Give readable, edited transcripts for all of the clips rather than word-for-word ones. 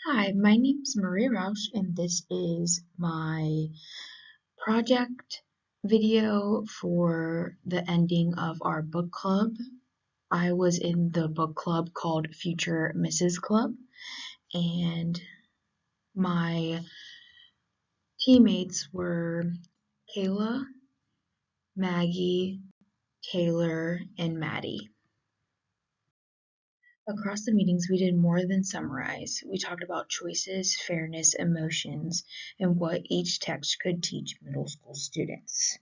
Hi, my name's Maria Rausch, and this is my project video for the ending of our book club. I was in the book club called Future Mrs. Club, and my teammates were Kayla, Maggie, Taylor, and Maddie. Across the meetings, we did more than summarize. We talked about choices, fairness, emotions, and what each text could teach middle school students.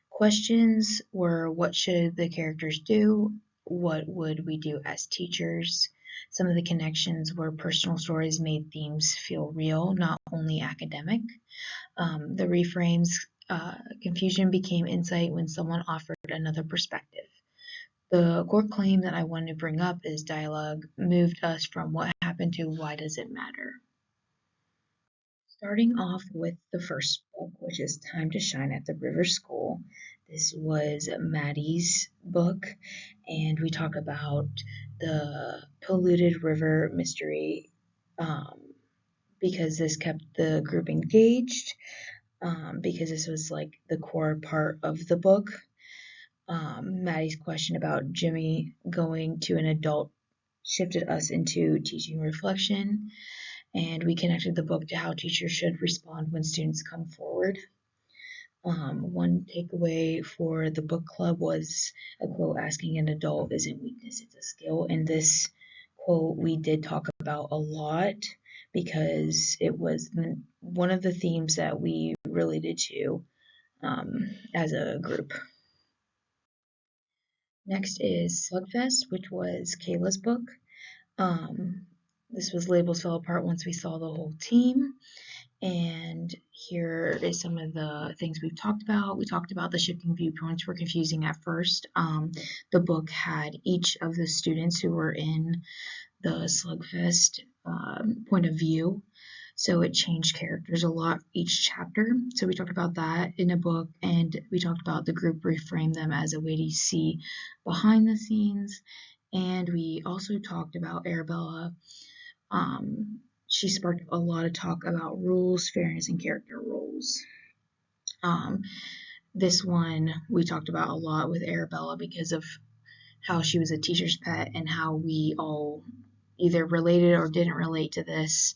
Questions were, what should the characters do? What would we do as teachers? Some of the connections were personal stories made themes feel real, not only academic. The reframes, confusion became insight when someone offered another perspective. The core claim that I wanted to bring up is dialogue moved us from what happened to why does it matter. Starting off with the first book, which is Time to Shine at the River School. This was Maddie's book, and we talk about the polluted river mystery because this kept the group engaged, because this was like the core part of the book. Maddie's question about Jimmy going to an adult shifted us into teaching reflection, and we connected the book to how teachers should respond when students come forward. One takeaway for the book club was a quote asking an adult isn't weakness, it's a skill. And this quote we did talk about a lot because it was one of the themes that we related to as a group. Next is Slugfest, which was Kayla's book. Um, this was Labels Fell Apart Once We Saw the Whole Team. And here is some of the things we've talked about. We talked about the shifting viewpoints were confusing at first. The book had each of the students who were in the Slugfest point of view. So it changed characters a lot each chapter. So we talked about that in a book, and we talked about the group reframe them as a way to see behind the scenes. And we also talked about Arabella. She sparked a lot of talk about rules, fairness, and character roles. Um, this one we talked about a lot with Arabella because of how she was a teacher's pet and how we all either related or didn't relate to this.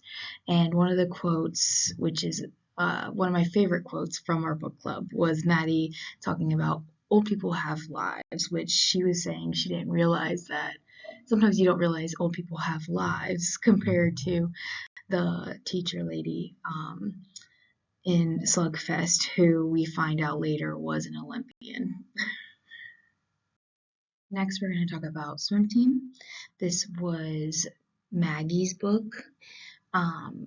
And one of the quotes, which is one of my favorite quotes from our book club, was Maddie talking about old people have lives, which she was saying she didn't realize that sometimes you don't realize old people have lives compared to the teacher lady in Slugfest, who we find out later was an Olympian. Next, we're going to talk about Swim Team. This was Maggie's book. Um,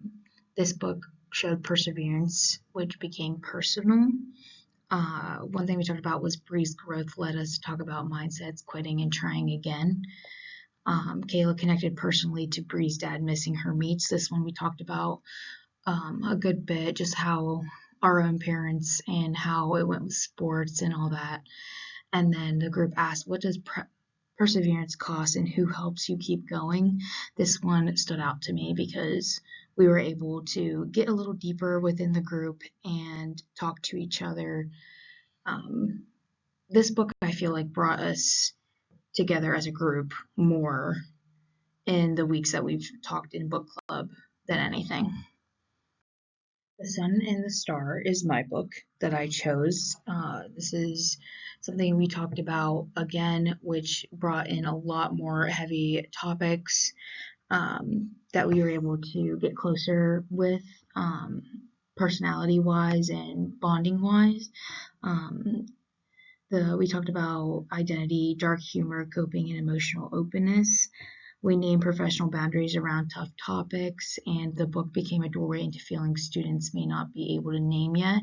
this book showed perseverance, which became personal. One thing we talked about was Bree's growth led us to talk about mindsets, quitting, and trying again. Kayla connected personally to Bree's dad missing her meets. This one we talked about a good bit, just how our own parents and how it went with sports and all that. And then the group asked, what does perseverance cost and who helps you keep going? This one stood out to me because we were able to get a little deeper within the group and talk to each other. This book, I feel like, brought us together as a group more in the weeks that we've talked in book club than anything. The Sun and the Star is my book that I chose. This is something we talked about again, which brought in a lot more heavy topics that we were able to get closer with personality wise and bonding wise. Um, we talked about identity, dark humor, coping, and emotional openness. We named professional boundaries around tough topics, and the book became a doorway into feelings students may not be able to name yet.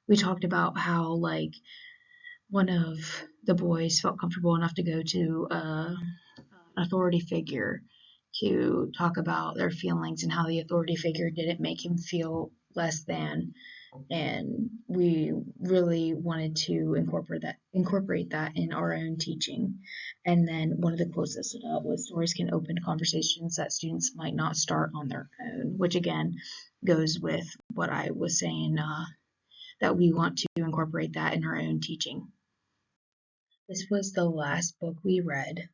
We talked about how, like, one of the boys felt comfortable enough to go to an authority figure to talk about their feelings and how the authority figure didn't make him feel less than. and we really wanted to incorporate that in our own teaching. And then one of the quotes that stood out was, stories can open conversations that students might not start on their own, which again goes with what I was saying, that we want to incorporate that in our own teaching. This was the last book we read,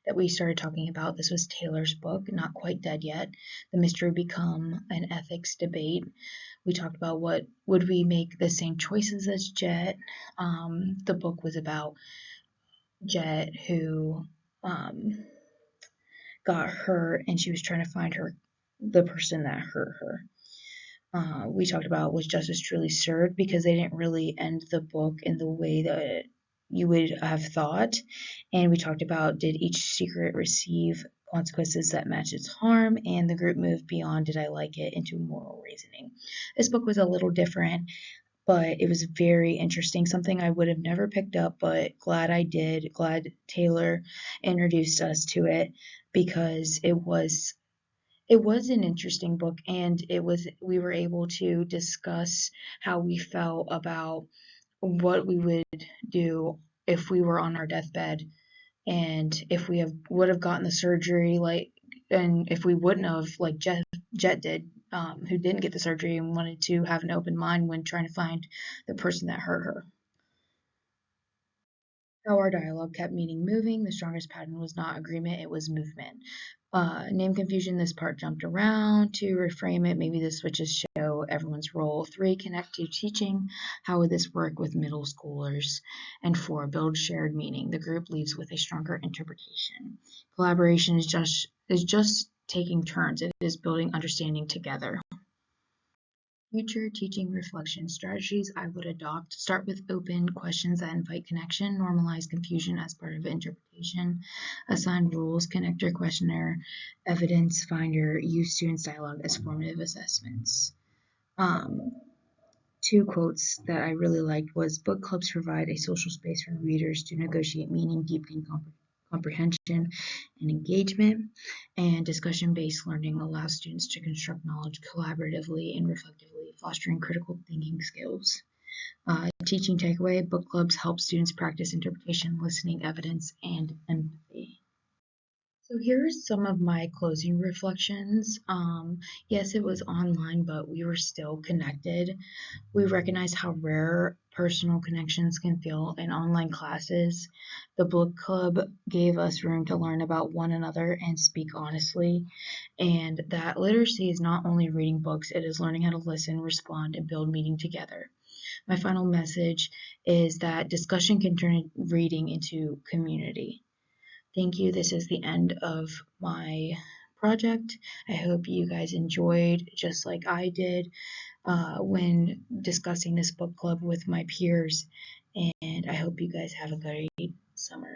that we started talking about. This was Taylor's book, Not Quite Dead Yet: The Mystery Become an Ethics Debate. We talked about, what would we make the same choices as Jet. The book was about Jet, who got hurt, and she was trying to find the person that hurt her. We talked about, was justice truly served, because they didn't really end the book in the way that you would have thought. And we talked about, did each secret receive consequences that match its harm, and the group moved beyond did I like it into moral reasoning. This book was a little different, but it was very interesting, something I would have never picked up, but glad I did. Glad Taylor introduced us to it, because it was an interesting book, and we were able to discuss how we felt about what we would do if we were on our deathbed, and if we would have gotten the surgery, and if we wouldn't have, like Jet did, who didn't get the surgery and wanted to have an open mind when trying to find the person that hurt her. How our dialogue kept meaning moving. The strongest pattern was not agreement, it was movement. Name confusion, this part jumped around. To reframe it, maybe the switches show everyone's role. 3, connect to teaching. How would this work with middle schoolers? And 4, build shared meaning. The group leaves with a stronger interpretation. Collaboration is just taking turns. It is building understanding together. Future teaching reflection strategies I would adopt: start with open questions that invite connection, normalize confusion as part of interpretation, assign rules, connector, questionnaire, evidence finder, use students' dialogue as formative assessments. Two quotes that I really liked was, book clubs provide a social space for readers to negotiate meaning, deepening comprehension and engagement, and discussion-based learning allows students to construct knowledge collaboratively and reflectively, fostering critical thinking skills. Teaching takeaway, book clubs help students practice interpretation, listening, evidence, and empathy. So here's some of my closing reflections. Yes, it was online, but we were still connected. We recognized how rare personal connections can feel in online classes. The book club gave us room to learn about one another and speak honestly, and that literacy is not only reading books, it is learning how to listen, respond, and build meaning together. My final message is that discussion can turn reading into community. Thank you. This is the end of my project. I hope you guys enjoyed, just like I did, when discussing this book club with my peers, and I hope you guys have a great summer.